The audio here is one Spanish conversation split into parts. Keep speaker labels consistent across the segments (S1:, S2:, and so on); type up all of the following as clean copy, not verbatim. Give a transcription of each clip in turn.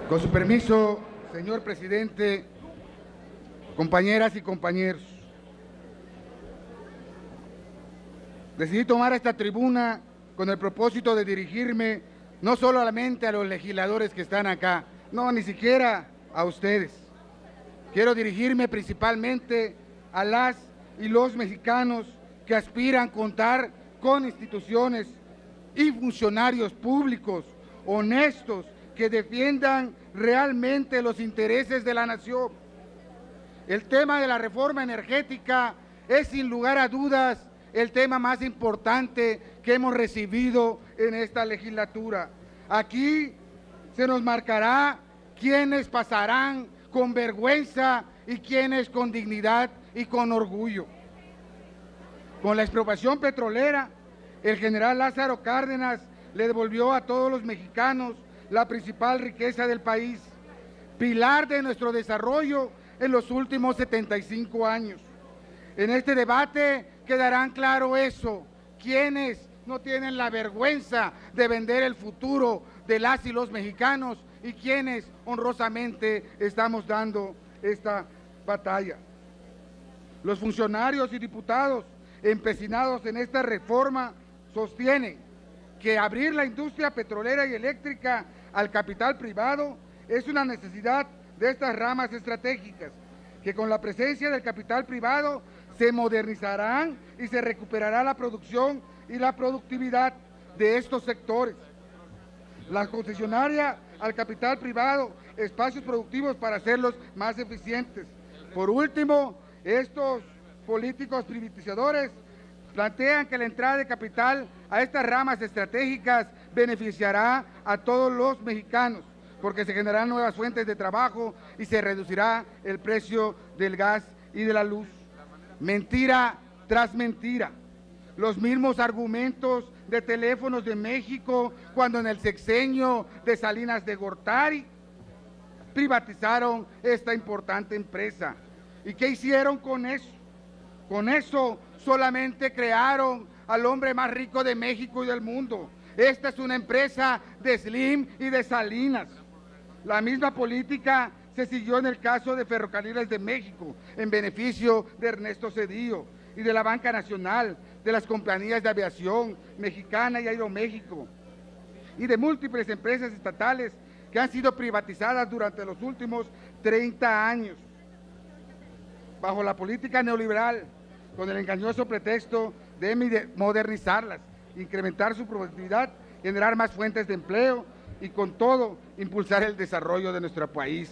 S1: Con su permiso, señor presidente, compañeras y compañeros, decidí tomar esta tribuna con el propósito de dirigirme no solamente a los legisladores que están acá, no, ni siquiera a ustedes. Quiero dirigirme principalmente a las y los mexicanos que aspiran a contar con instituciones y funcionarios públicos honestos que defiendan realmente los intereses de la nación. El tema de la reforma energética es sin lugar a dudas el tema más importante que hemos recibido en esta legislatura. Aquí se nos marcará quiénes pasarán con vergüenza y quiénes con dignidad y con orgullo. Con la expropiación petrolera, el general Lázaro Cárdenas le devolvió a todos los mexicanos la principal riqueza del país, pilar de nuestro desarrollo en los últimos 75 años. En este debate quedarán claro eso, quienes no tienen la vergüenza de vender el futuro de las y los mexicanos y quienes honrosamente estamos dando esta batalla. Los funcionarios y diputados empecinados en esta reforma sostienen que abrir la industria petrolera y eléctrica al capital privado es una necesidad de estas ramas estratégicas, que con la presencia del capital privado se modernizarán y se recuperará la producción y la productividad de estos sectores. La concesionaria al capital privado, espacios productivos para hacerlos más eficientes. Por último, estos políticos privatizadores plantean que la entrada de capital a estas ramas estratégicas beneficiará a todos los mexicanos, porque se generarán nuevas fuentes de trabajo y se reducirá el precio del gas y de la luz. Mentira tras mentira. Los mismos argumentos de Teléfonos de México cuando en el sexenio de Salinas de Gortari privatizaron esta importante empresa. ¿Y qué hicieron con eso? Con eso solamente crearon al hombre más rico de México y del mundo. Esta es una empresa de Slim y de Salinas. La misma política se siguió en el caso de Ferrocarriles de México, en beneficio de Ernesto Zedillo y de la Banca Nacional, de las compañías de aviación Mexicana y Aeroméxico, y de múltiples empresas estatales que han sido privatizadas durante los últimos 30 años, bajo la política neoliberal, con el engañoso pretexto de modernizarlas, incrementar su productividad, generar más fuentes de empleo y con todo impulsar el desarrollo de nuestro país.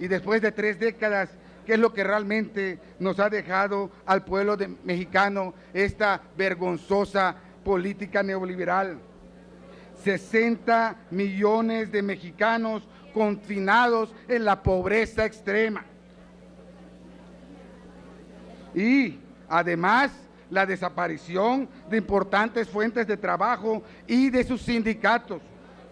S1: Y después de 3 décadas, ¿qué es lo que realmente nos ha dejado al pueblo mexicano esta vergonzosa política neoliberal? 60 millones de mexicanos confinados en la pobreza extrema. Y además, la desaparición de importantes fuentes de trabajo y de sus sindicatos,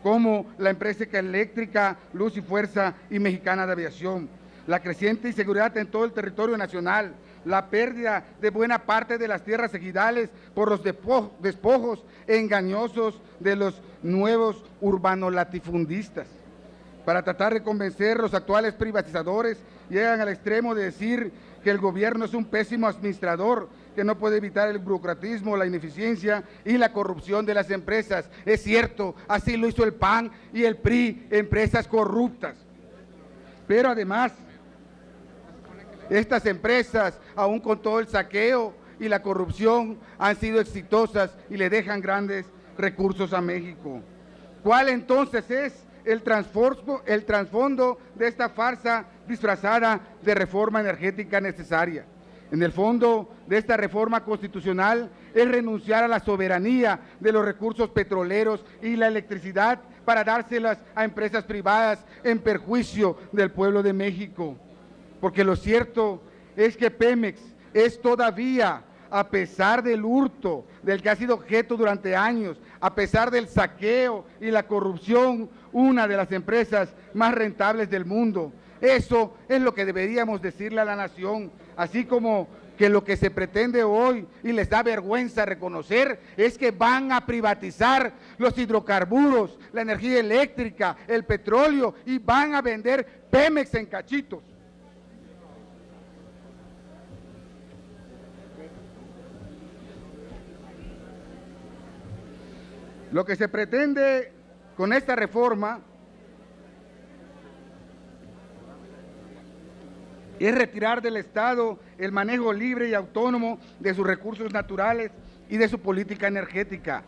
S1: como la empresa eléctrica Luz y Fuerza y Mexicana de Aviación, la creciente inseguridad en todo el territorio nacional, la pérdida de buena parte de las tierras ejidales por los despojos engañosos de los nuevos urbanos latifundistas. Para tratar de convencer a los actuales privatizadores, llegan al extremo de decir que el gobierno es un pésimo administrador, que no puede evitar el burocratismo, la ineficiencia y la corrupción de las empresas. Es cierto, así lo hizo el PAN y el PRI, empresas corruptas. Pero además, estas empresas, aún con todo el saqueo y la corrupción, han sido exitosas y le dejan grandes recursos a México. ¿Cuál entonces es el trasfondo de esta farsa disfrazada de reforma energética necesaria? En el fondo de esta reforma constitucional es renunciar a la soberanía de los recursos petroleros y la electricidad para dárselas a empresas privadas en perjuicio del pueblo de México. Porque lo cierto es que Pemex es todavía, a pesar del hurto del que ha sido objeto durante años, a pesar del saqueo y la corrupción, una de las empresas más rentables del mundo. Eso es lo que deberíamos decirle a la nación, así como que lo que se pretende hoy, y les da vergüenza reconocer, es que van a privatizar los hidrocarburos, la energía eléctrica, el petróleo, y van a vender Pemex en cachitos. Lo que se pretende con esta reforma es retirar del Estado el manejo libre y autónomo de sus recursos naturales y de su política energética.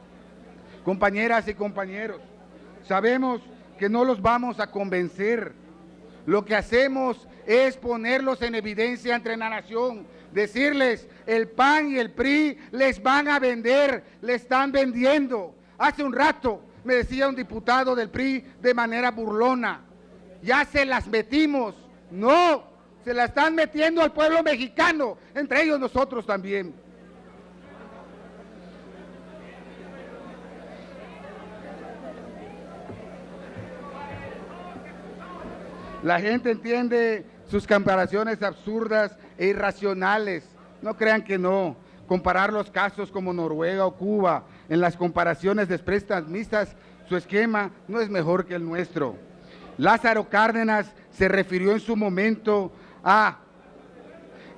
S1: Compañeras y compañeros, sabemos que no los vamos a convencer. Lo que hacemos es ponerlos en evidencia ante la nación, decirles, el PAN y el PRI les van a vender, le están vendiendo. Hace un rato me decía un diputado del PRI de manera burlona, ya se las metimos. No, se la están metiendo al pueblo mexicano, entre ellos nosotros también. La gente entiende sus comparaciones absurdas e irracionales. No crean que no. Comparar los casos como Noruega o Cuba, en las comparaciones desprestadas, su esquema no es mejor que el nuestro. Lázaro Cárdenas se refirió en su momento a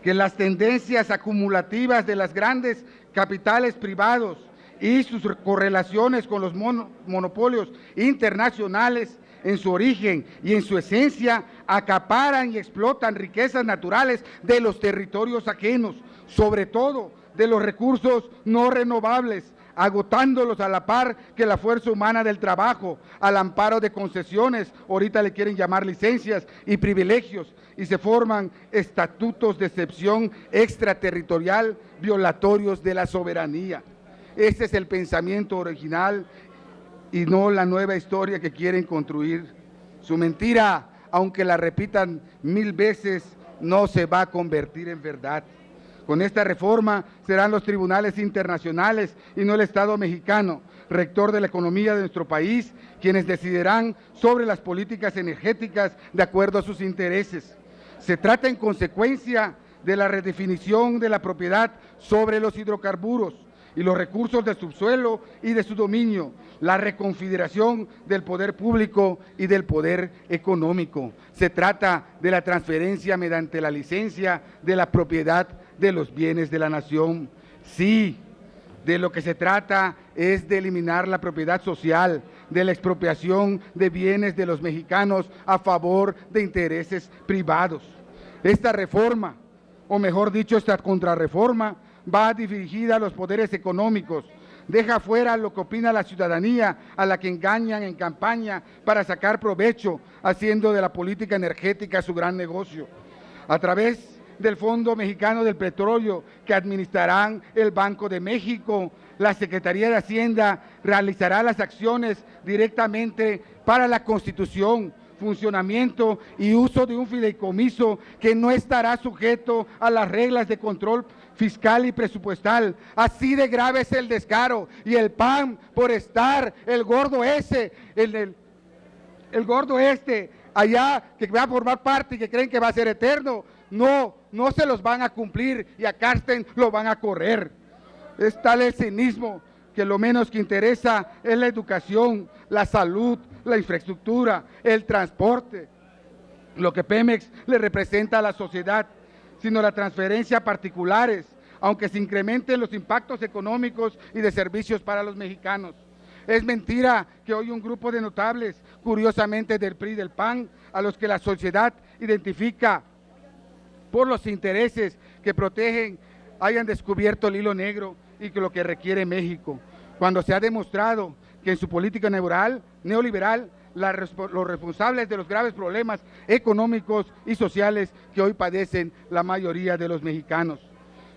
S1: que las tendencias acumulativas de las grandes capitales privados y sus correlaciones con los monopolios internacionales en su origen y en su esencia acaparan y explotan riquezas naturales de los territorios ajenos, sobre todo de los recursos no renovables, agotándolos a la par que la fuerza humana del trabajo, al amparo de concesiones, ahorita le quieren llamar licencias y privilegios, y se forman estatutos de excepción extraterritorial violatorios de la soberanía. Ese es el pensamiento original y no la nueva historia que quieren construir. Su mentira, aunque la repitan 1000 veces, no se va a convertir en verdad. Con esta reforma serán los tribunales internacionales y no el Estado mexicano, rector de la economía de nuestro país, quienes decidirán sobre las políticas energéticas de acuerdo a sus intereses. Se trata en consecuencia de la redefinición de la propiedad sobre los hidrocarburos y los recursos del subsuelo y de su dominio, la reconfiguración del poder público y del poder económico. Se trata de la transferencia mediante la licencia de la propiedad de los bienes de la nación. Sí, de lo que se trata es de eliminar la propiedad social, de la expropiación de bienes de los mexicanos a favor de intereses privados. Esta reforma, o mejor dicho, esta contrarreforma, va dirigida a los poderes económicos, deja fuera lo que opina la ciudadanía, a la que engañan en campaña para sacar provecho, haciendo de la política energética su gran negocio. A través del Fondo Mexicano del Petróleo, que administrarán el Banco de México, la Secretaría de Hacienda realizará las acciones directamente para la constitución, funcionamiento y uso de un fideicomiso que no estará sujeto a las reglas de control fiscal y presupuestal. Así de grave es el descaro, y el PAN, por estar el gordo ese, el gordo este allá, que va a formar parte y que creen que va a ser eterno, no se los van a cumplir, y a Carsten lo van a correr. Es tal el cinismo que lo menos que interesa es la educación, la salud, la infraestructura, el transporte, lo que Pemex le representa a la sociedad, sino la transferencia a particulares, aunque se incrementen los impactos económicos y de servicios para los mexicanos. Es mentira que hoy un grupo de notables, curiosamente del PRI y del PAN, a los que la sociedad identifica por los intereses que protegen, hayan descubierto el hilo negro y que lo que requiere México, cuando se ha demostrado que en su política neoliberal los responsables de los graves problemas económicos y sociales que hoy padecen la mayoría de los mexicanos.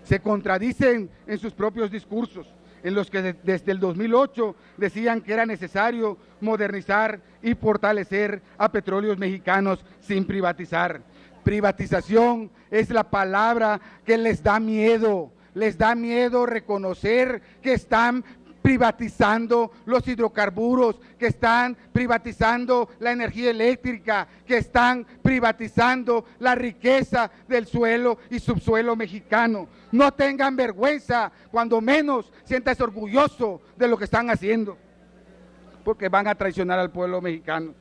S1: Se contradicen en sus propios discursos, en los que desde el 2008 decían que era necesario modernizar y fortalecer a Petróleos Mexicanos sin privatizar. Privatización es la palabra que les da miedo reconocer que están privatizando los hidrocarburos, que están privatizando la energía eléctrica, que están privatizando la riqueza del suelo y subsuelo mexicano. No tengan vergüenza, cuando menos siéntase orgulloso de lo que están haciendo, porque van a traicionar al pueblo mexicano.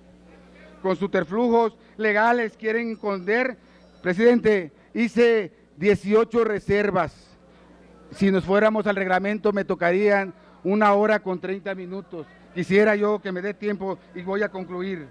S1: Con subterfugios legales quieren esconder. Presidente, hice 18 reservas. Si nos fuéramos al reglamento me tocarían 1 hora con 30 minutos. Quisiera yo que me dé tiempo y voy a concluir.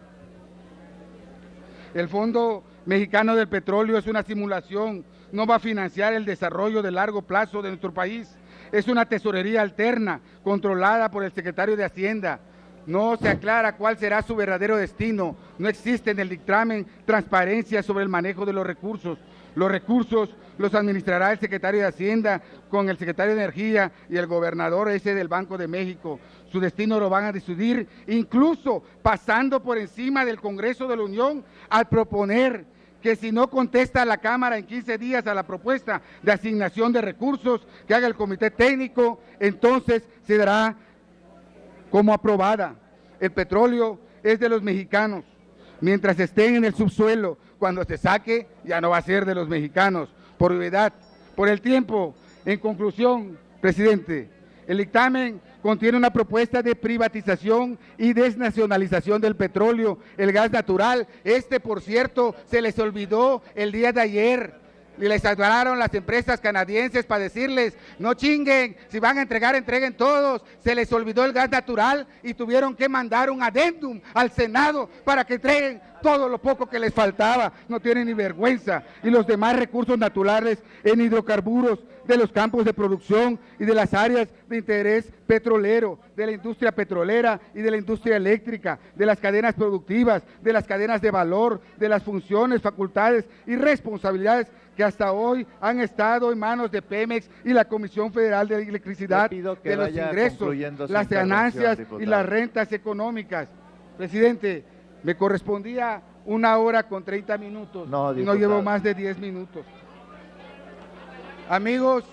S1: El Fondo Mexicano del Petróleo es una simulación, no va a financiar el desarrollo de largo plazo de nuestro país. Es una tesorería alterna, controlada por el secretario de Hacienda. No se aclara cuál será su verdadero destino. No existe en el dictamen transparencia sobre el manejo de los recursos. Los recursos los administrará el secretario de Hacienda con el secretario de Energía y el gobernador del Banco de México. Su destino lo van a decidir, incluso pasando por encima del Congreso de la Unión, al proponer que si no contesta a la Cámara en 15 días a la propuesta de asignación de recursos que haga el Comité Técnico, entonces se dará como aprobada. El petróleo es de los mexicanos. Mientras estén en el subsuelo, cuando se saque, ya no va a ser de los mexicanos. Por obviedad, por el tiempo. En conclusión, presidente, el dictamen contiene una propuesta de privatización y desnacionalización del petróleo, el gas natural. Por cierto, se les olvidó el día de ayer. Y les hablaron las empresas canadienses para decirles, no chinguen, si van a entregar, entreguen todos. Se les olvidó el gas natural y tuvieron que mandar un adendum al Senado para que entreguen todo lo poco que les faltaba. No tienen ni vergüenza. Y los demás recursos naturales en hidrocarburos de los campos de producción y de las áreas de interés petrolero, de la industria petrolera y de la industria eléctrica, de las cadenas productivas, de las cadenas de valor, de las funciones, facultades y responsabilidades que hasta hoy han estado en manos de Pemex y la Comisión Federal de Electricidad, de los ingresos, las ganancias y las rentas económicas. Presidente, me correspondía 1 hora con 30 minutos, y no llevo más de 10 minutos. Amigos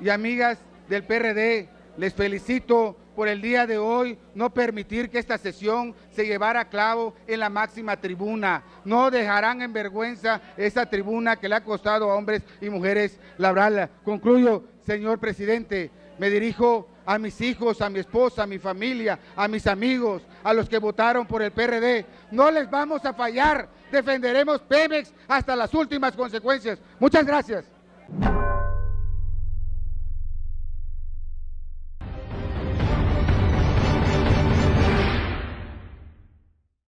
S1: y amigas del PRD, les felicito por el día de hoy, no permitir que esta sesión se llevara a cabo en la máxima tribuna. No dejarán en vergüenza esa tribuna que le ha costado a hombres y mujeres labrarla. Concluyo, señor presidente, me dirijo a mis hijos, a mi esposa, a mi familia, a mis amigos, a los que votaron por el PRD. No les vamos a fallar, defenderemos Pemex hasta las últimas consecuencias. Muchas gracias.